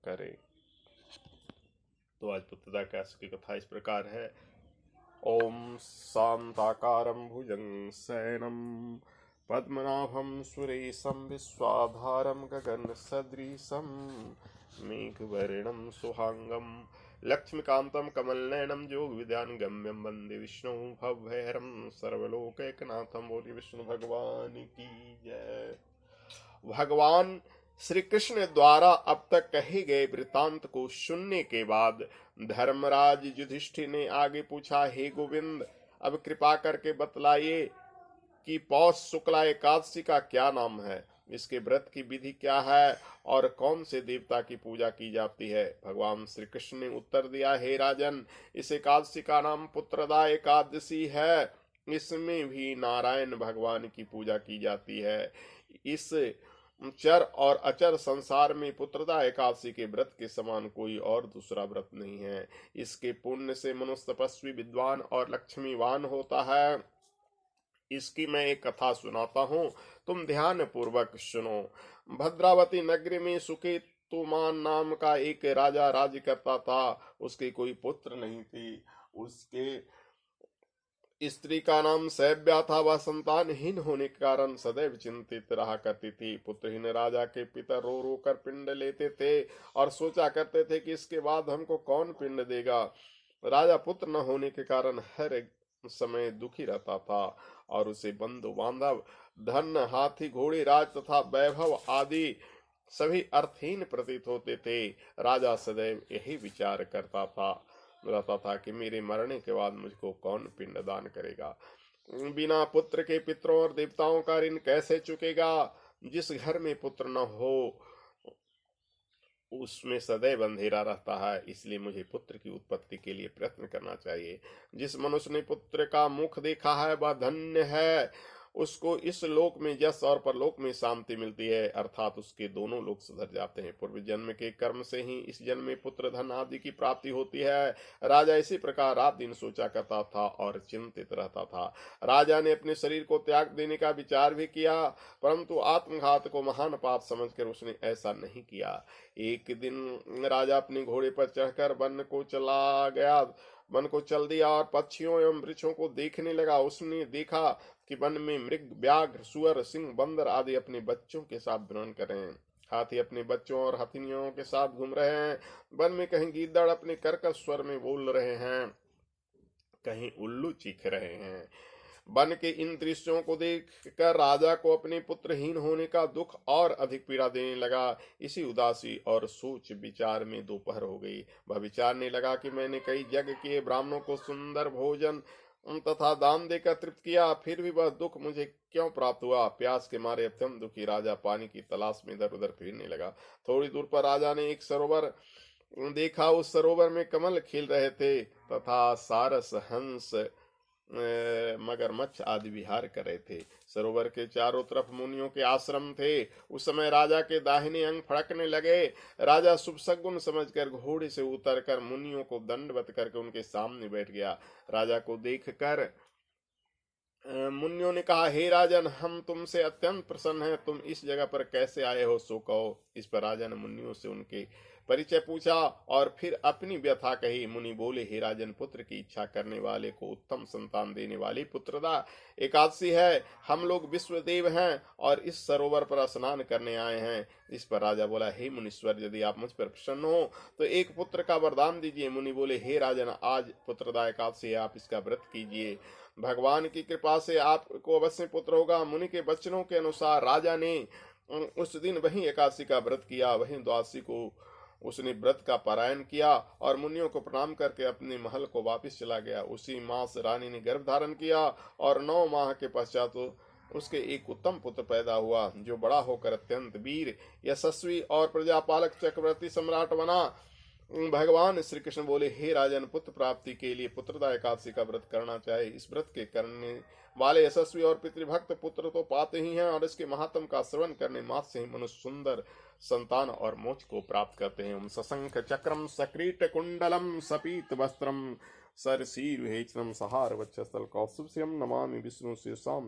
करे। तो आज पुत्रदा की कथा इस प्रकार है। ओम शांताकारं भुजंग शयनं पद्मनाभं सुरेशं विश्वाधारं गगनसदृशं मेघवर्णं सुहांगं लक्ष्मीकान्तं कमलनयनं योगविद्यानगम्यं वन्दे विष्णु भवभयहरं सर्वलोकैकनाथं। बोलिए विष्णु भगवान की जय। भगवान श्री कृष्ण द्वारा अब तक कहे गए वृतांत को सुनने के बाद धर्मराज युधिष्ठिर ने आगे पूछा, हे गोविंद, अब कृपा करके बतलाइए कि पौष शुक्ला एकादशी का क्या नाम है, इसके व्रत की विधि क्या है और कौन से देवता की पूजा की जाती है। भगवान श्री कृष्ण ने उत्तर दिया, हे राजन, इस एकादशी का नाम पुत्रदा एकादशी है। इसमें भी नारायण भगवान की पूजा की जाती है। इस चर और अचर संसार में पुत्रदा एकादशी के व्रत के समान कोई और दूसरा व्रत नहीं है। इसके पुण्य से मनुष्य तपस्वी, विद्वान और लक्ष्मीवान होता है। इसकी मैं एक कथा सुनाता हूँ, तुम ध्यान पूर्वक सुनो। भद्रावती नगरी में सुकेतुमान नाम का एक राजा राज्य करता था। उसके कोई पुत्र नहीं थी। उसके स्त्री का नाम सैव्या था। वह संतानहीन होने के कारण सदैव चिंतित रहा करती थी। पुत्रहीन राजा के पिता रो रो कर पिंड लेते थे और सोचा करते थे कि इसके बाद हमको कौन पिंड देगा। राजा पुत्र न होने के कारण हर एक समय दुखी रहता था और उसे बंधु बांधव, धन, हाथी, घोड़े, राज तथा वैभव आदि सभी अर्थहीन प्रतीत होते थे। राजा सदैव यही विचार करता था कि मेरे मरने के बाद मुझको कौन पिंडदान करेगा। बिना पुत्र के पितरों और देवताओं का ऋण कैसे चुकेगा। जिस घर में पुत्र न हो उसमें सदैव अंधेरा रहता है, इसलिए मुझे पुत्र की उत्पत्ति के लिए प्रयत्न करना चाहिए। जिस मनुष्य ने पुत्र का मुख देखा है वह धन्य है। उसको इस लोक में यश और परलोक में शांति मिलती है, अर्थात उसके दोनों लोक सुधर जाते हैं। पूर्व जन्म के कर्म से ही इस जन्म में पुत्र धन आदि की प्राप्ति होती है। राजा इसी प्रकार रात दिन सोचा करता था और चिंतित रहता था। राजा ने अपने शरीर को त्याग देने का विचार भी किया, परंतु आत्मघात को महान पाप समझकर उसने ऐसा नहीं किया। एक दिन राजा अपने घोड़े पर चढ़कर वन को चल दिया और पक्षियों एवं वृक्षों को देखने लगा। उसने देखा कि वन में मृग, व्याघ्र, सुअर, सिंह, बंदर आदि अपने बच्चों के साथ भ्रमण कर रहे हैं। हाथी अपने बच्चों और हथिनियों के साथ घूम रहे हैं। वन में कहीं गीदड़ अपने कर्कश स्वर में बोल रहे हैं, कहीं उल्लू चीख रहे हैं। वन के इन दृश्यों को देखकर राजा को अपने पुत्रहीन होने का दुख और अधिक पीड़ा देने लगा। इसी उदासी और सोच विचार में दोपहर हो गई। वह विचारने लगा कि मैंने कई यज्ञ किए, ब्राह्मणों को सुंदर भोजन तथा दान देकर तृप्त किया, फिर भी वह दुख मुझे क्यों प्राप्त हुआ। प्यास के मारे अत्यंत दुखी राजा पानी की तलाश में इधर उधर फिरने लगा। थोड़ी दूर पर राजा ने एक सरोवर देखा। उस सरोवर में कमल खिल रहे थे तथा सारस, हंस, मगरमच्छ आदि विहार कर रहे थे। सरोवर के चारों तरफ मुनियों के आश्रम थे। उस समय राजा के दाहिने अंग फड़कने लगे। राजा शुभ सगुन समझकर घोड़े से उतरकर मुनियों को दंडवत करके उनके सामने बैठ गया। राजा को देखकर मुनियों ने कहा, हे राजन, हम तुमसे अत्यंत प्रसन्न हैं। तुम इस जगह पर कैसे आए हो सो कहो। इस पर राजा ने मुनियों से उनके परिचय पूछा और फिर अपनी व्यथा कही। मुनि बोले, हे राजन, पुत्र की इच्छा करने वाले को उत्तम संतान देने वाली पुत्रदा एकादशी है। हम लोग विश्वदेव हैं और इस सरोवर पर स्नान करने आए हैं। इस पर राजा बोला, हे मुनीश्वर, यदि आप मुझ पर प्रसन्न हो तो एक पुत्र का वरदान दीजिए। मुनि बोले, हे राजन, आज पुत्रदा एकादशी है, आप इसका व्रत कीजिए। भगवान की कृपा से आपको अवश्य पुत्र होगा। मुनि के वचनों के अनुसार राजा ने उस दिन वही एकादशी का व्रत किया। वहीं द्वादशी को उसने व्रत का पारायण किया और मुनियों को प्रणाम करके अपने महल को वापस चला गया। उसी मास रानी ने गर्भ धारण किया और 9 माह के पश्चात उसके एक उत्तम पुत्र पैदा हुआ, जो बड़ा होकर अत्यंत वीर, यशस्वी और प्रजापालक चक्रवर्ती सम्राट बना। भगवान श्री कृष्ण बोले, हे राजन, पुत्र प्राप्ति के लिए पुत्रदा एकादशी का व्रत करना चाहिए। इस व्रत के करने वाले यशस्वी और पितृभक्त पुत्र तो पाते ही हैं और इसके महात्म का श्रवण करने मात्र से ही मनुष्य सुंदर संतान और मोक्ष को प्राप्त करते हैं। ओम सशंख चक्रम सकृत कुंडलम सपीत वस्त्रम सरसीरुहेचनम सहार वक्षस्थल कौस्तुभ्यम नमामि विष्णु शीर्षाम